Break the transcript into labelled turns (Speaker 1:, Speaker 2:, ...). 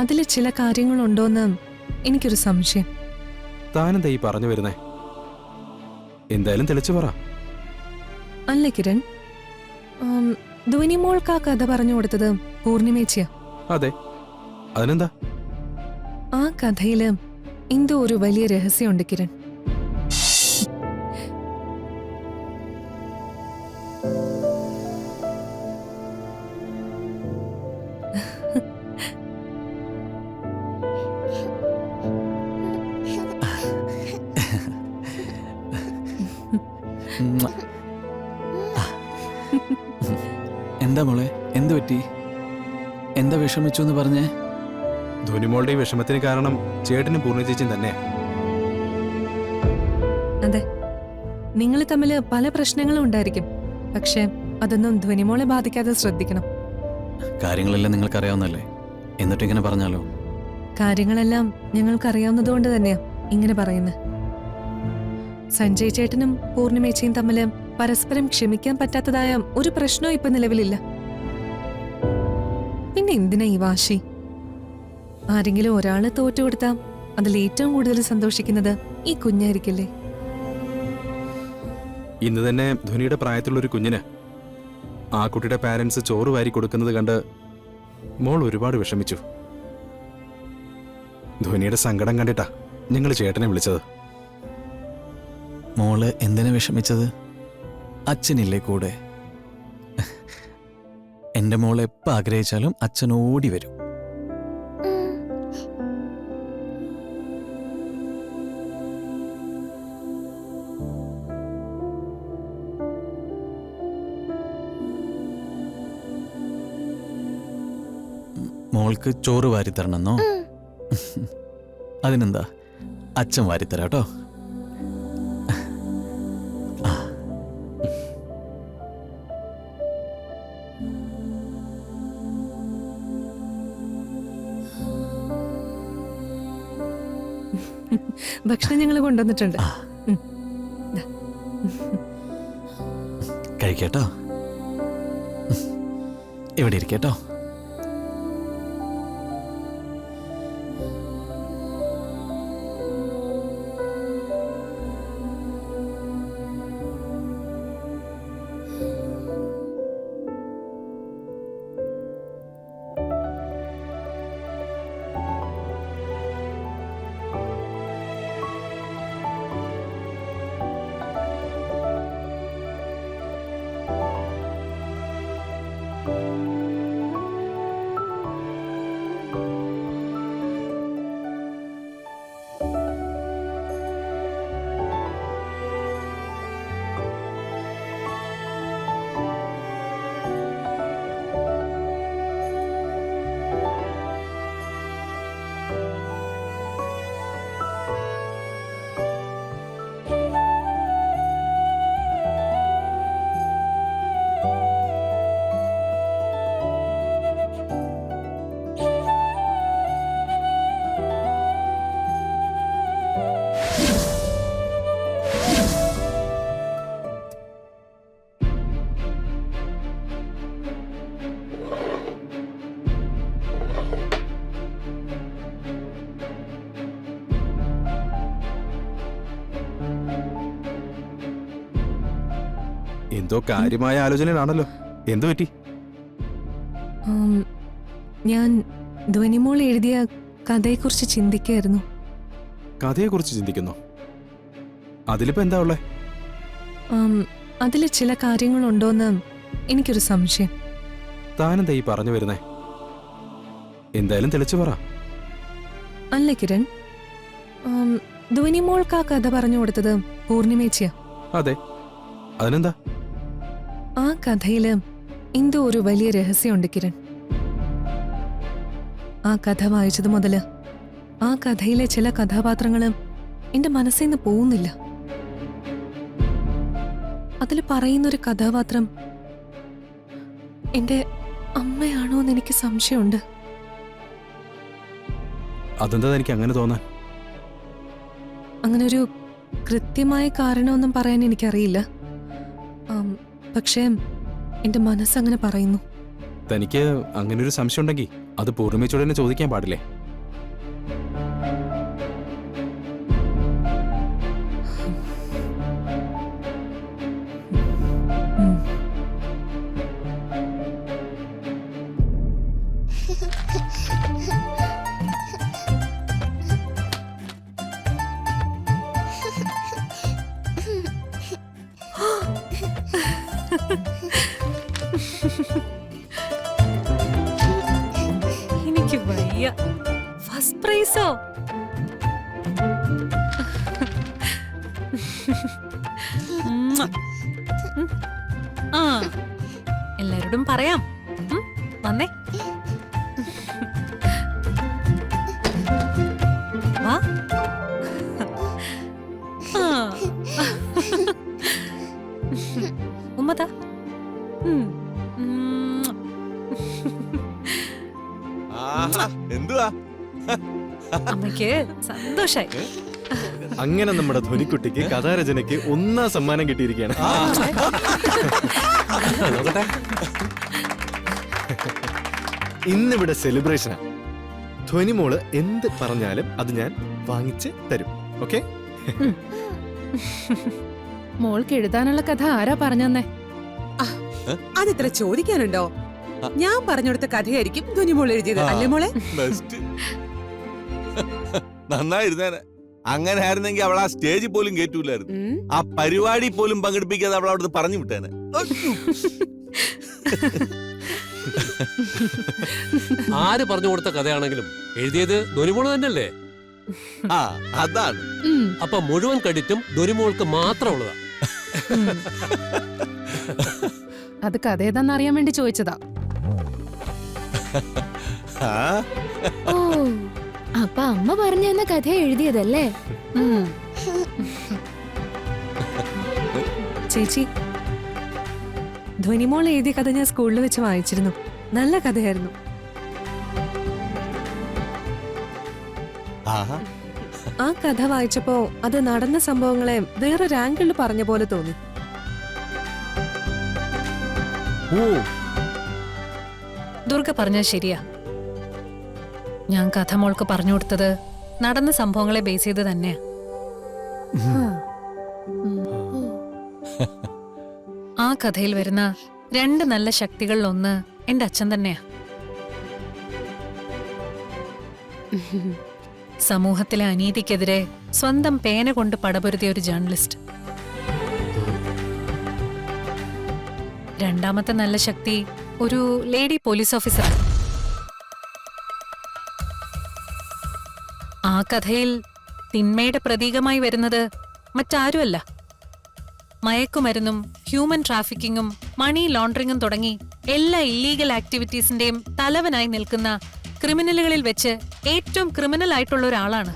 Speaker 1: അതിൽ ചില കാര്യങ്ങളുണ്ടോന്ന് എനിക്കൊരു സംശയം.
Speaker 2: താനെന്താ ഈ പറഞ്ഞു വരുന്നേ? എന്തായാലും തെളിച്ചു പറ.
Speaker 1: അല്ല കിരൺ, ധ്വനി മോൾക്ക് ആ കഥ പറഞ്ഞു കൊടുത്തത് പൂർണിമേച്ചിയാ.
Speaker 2: അതെ, അതിനെന്താ?
Speaker 1: ആ കഥയില് എന്തോ ഒരു വലിയ രഹസ്യമുണ്ട് കിരൺ.
Speaker 3: എന്താ മോളെ, എന്തു പറ്റി? എന്താ വിഷമിച്ചു എന്ന് പറഞ്ഞേ?
Speaker 2: ധ്വനിമോളുടെ ഈ വിഷമത്തിന് കാരണം ചേട്ടനും പൂർണ്ണചേച്ചിയും തന്നെയാ.
Speaker 1: അതെ, നിങ്ങൾ തമ്മിൽ പല പ്രശ്നങ്ങളും ഉണ്ടായിരിക്കും. പക്ഷെ അതൊന്നും ധ്വനിമോളെ ബാധിക്കാതെ ശ്രദ്ധിക്കണം.
Speaker 3: കാര്യങ്ങളെല്ലാം നിങ്ങൾക്കറിയാവുന്നല്ലേ, എന്നിട്ട് ഇങ്ങനെ പറഞ്ഞാലോ?
Speaker 1: കാര്യങ്ങളെല്ലാം ഞങ്ങൾക്കറിയാവുന്നതുകൊണ്ട് തന്നെയാ ഇങ്ങനെ പറയുന്നത്. സഞ്ജയ് ചേട്ടനും പൂർണിമേച്ചയും തമ്മിൽ പരസ്പരം ക്ഷമിക്കാൻ പറ്റാത്തതായ ഒരു പ്രശ്നവും ഇപ്പൊ നിലവിലില്ല. പിന്നെ എന്തിനാ ഈ വാശി? ആരെങ്കിലും ഒരാള് തോറ്റുകൊടുത്താ അതിൽ ഏറ്റവും കൂടുതൽ സന്തോഷിക്കുന്നത് ഈ കുഞ്ഞായിരിക്കില്ലേ?
Speaker 2: ഇന്ന് തന്നെ ധ്വനിയുടെ പ്രായത്തിലുള്ളൊരു കുഞ്ഞിന് ആ കുട്ടിയുടെ പാരന്റ്സ് ചോറ് വാരി കൊടുക്കുന്നത് കണ്ട് മോൾ ഒരുപാട് വിഷമിച്ചു. ധ്വനിയുടെ സങ്കടം കണ്ടിട്ടാ ഞങ്ങൾ ചേട്ടനെ വിളിച്ചത്.
Speaker 3: മോള് എന്തിനാ വിഷമിച്ചത്? അച്ഛനില്ലേ കൂടെ? എന്റെ മോൾ എപ്പോൾ ആഗ്രഹിച്ചാലും അച്ഛൻ ഓടി വരും. മോൾക്ക് ചോറ് വാരിത്തരണമെന്നോ? അതിനെന്താ, അച്ഛൻ വാരിത്തരാട്ടോ.
Speaker 1: ഭക്ഷണം ഞങ്ങൾ കൊണ്ടുവന്നിട്ടുണ്ട്.
Speaker 3: കഴിക്കട്ടോ, ഇവിടെ ഇരിക്കട്ടോ.
Speaker 2: എന്തോ കാര്യമായ ആലോചനയിലാണല്ലോ. എന്തു പറ്റി?
Speaker 1: ഞാൻ ധ്വനിമോൾ എഴുതിയ കഥയെക്കുറിച്ച് ചിന്തിക്കായിരുന്നു.
Speaker 2: കഥയെക്കുറിച്ച് ചിന്തിക്കുന്നു? അതിലിപ്പോ എന്താ ഉള്ളേ?
Speaker 1: അതിൽ ചില കാര്യങ്ങളുണ്ടോന്ന് എനിക്കൊരു സംശയം.
Speaker 2: താനെന്താ ഈ പറഞ്ഞു വരുന്നേ? എന്തായാലും തെളിച്ചു പറ.
Speaker 1: അല്ല കിരൺ, ധ്വനിമോൾക്ക് ആ കഥ പറഞ്ഞു കൊടുത്തത് പൂർണിമേച്ചിയാ.
Speaker 2: അതെ, അതിനെന്താ?
Speaker 1: ആ കഥയില് എന്തോ ഒരു വലിയ രഹസ്യമുണ്ട് കിരൺ. ആ കഥ വായിച്ചത് മുതല് ആ കഥയിലെ ചില കഥാപാത്രങ്ങള് എന്റെ മനസ്സിൽ നിന്ന് പോകുന്നില്ല. അതിൽ പറയുന്നൊരു കഥാപാത്രം എന്റെ അമ്മയാണോ എന്ന് എനിക്ക് സംശയമുണ്ട്.
Speaker 2: അതെന്താ എനിക്ക് അങ്ങനെ തോന്നാൻ?
Speaker 1: അങ്ങനൊരു കൃത്യമായ കാരണമൊന്നും പറയാൻ എനിക്കറിയില്ല. പക്ഷേ എന്റെ മനസ്സങ്ങനെ പറയുന്നു.
Speaker 2: തനിക്ക് അങ്ങനൊരു സംശയം ഉണ്ടെങ്കിൽ അത് പൂർണ്ണിമയോട് തന്നെ ചോദിക്കാൻ പാടില്ലേ?
Speaker 1: എനിക്ക് വയ്യ. ഫസ്റ്റ് പ്രൈസോ? ആ, എല്ലാരോടും പറയാം. വന്നേ, വാ. ഉമ്മതാ.
Speaker 4: എന്തുവാ
Speaker 1: അമ്മയ്ക്ക് സന്തോഷായി.
Speaker 5: അങ്ങനെ നമ്മുടെ ധ്വനിക്കുട്ടിക്ക് കഥാരചനയ്ക്ക് 1ാം സമ്മാനം കിട്ടിയിരിക്കുകയാണ്. ഇന്നിവിടെ സെലിബ്രേഷനാ. ധ്വനിമോള് എന്ത് പറഞ്ഞാലും അത് ഞാൻ വാങ്ങിച്ച് തരും. ഓക്കെ?
Speaker 6: മോൾക്ക് എഴുതാനുള്ള കഥ ആരാ പറഞ്ഞേ?
Speaker 7: അതിത്ര ചോദിക്കാനുണ്ടോ? ഞാൻ പറഞ്ഞെടുത്ത കഥയായിരിക്കും ധ്വനിമോൾ എഴുതിയത്, അല്ലേ മോളെ?
Speaker 4: ബെസ്റ്റ്. നന്നായിരുന്നേനെ. അങ്ങനെ ആയിരുന്നെങ്കിൽ അവൾ ആ സ്റ്റേജിൽ പോലും കേറ്റൂലായിരുന്നു. ആ പരിപാടി പോലും പങ്കെടുപ്പിക്കാതെ അവൾ അവിടുന്ന് പറഞ്ഞു വിട്ടേനെ.
Speaker 8: ആര് പറഞ്ഞു കൊടുത്ത കഥയാണെങ്കിലും എഴുതിയത് ധ്വനിമോള് തന്നെയല്ലേ?
Speaker 4: ആ, അതാണ്.
Speaker 8: അപ്പൊ മുഴുവൻ ക്രെഡിറ്റും ധ്വനിമോൾക്ക് മാത്രമുള്ളതാ.
Speaker 6: അത് കഥ ഏതാന്ന് അറിയാൻ വേണ്ടി ചോദിച്ചതാ.
Speaker 4: ആ,
Speaker 9: ഓ, അപ്പൊ അമ്മ പറഞ്ഞു തന്ന കഥ എഴുതിയതല്ലേ?
Speaker 1: ചേച്ചി, ധ്വനിമോൾ എഴുതിയ കഥ ഞാൻ സ്കൂളിൽ വെച്ച് വായിച്ചിരുന്നു. നല്ല കഥയായിരുന്നു.
Speaker 4: ആഹാ.
Speaker 1: ആ കഥ വായിച്ചപ്പോ അത് നടന്ന സംഭവങ്ങളെ വേറൊരു ആംഗിളിൽ പറഞ്ഞ പോലെ തോന്നി. ദുർഗ പറഞ്ഞത് ശരിയാ. ഞാൻ കഥ മോൾക്ക് പറഞ്ഞു കൊടുത്തത് നടന്ന സംഭവങ്ങളെ ബേസ് ചെയ്ത് തന്നെയാ. ആ കഥയിൽ വരുന്ന 2 നല്ല ശക്തികളിലൊന്ന് എന്റെ അച്ഛൻ തന്നെയാ. സമൂഹത്തിലെ അനീതിക്കെതിരെ സ്വന്തം പേന കൊണ്ട് പടപൊരുതിയ ഒരു ജേർണലിസ്റ്റ്. രണ്ടാമത്തെ നല്ല ശക്തി ഒരു ലേഡി പോലീസ് ഓഫീസർ. ആ കഥയിൽ തിന്മയുടെ പ്രതീകമായി വരുന്നത് മറ്റാരുമല്ല, മയക്കുമരുന്നും ഹ്യൂമൻ ട്രാഫിക്കിങ്ങും മണി ലോണ്ടറിങ്ങും തുടങ്ങി എല്ലാ ഇല്ലീഗൽ ആക്ടിവിറ്റീസിന്റെയും തലവനായി നിൽക്കുന്ന ക്രിമിനലുകളിൽ വെച്ച് ഏറ്റവും ക്രിമിനൽ ആയിട്ടുള്ള ഒരാളാണ്.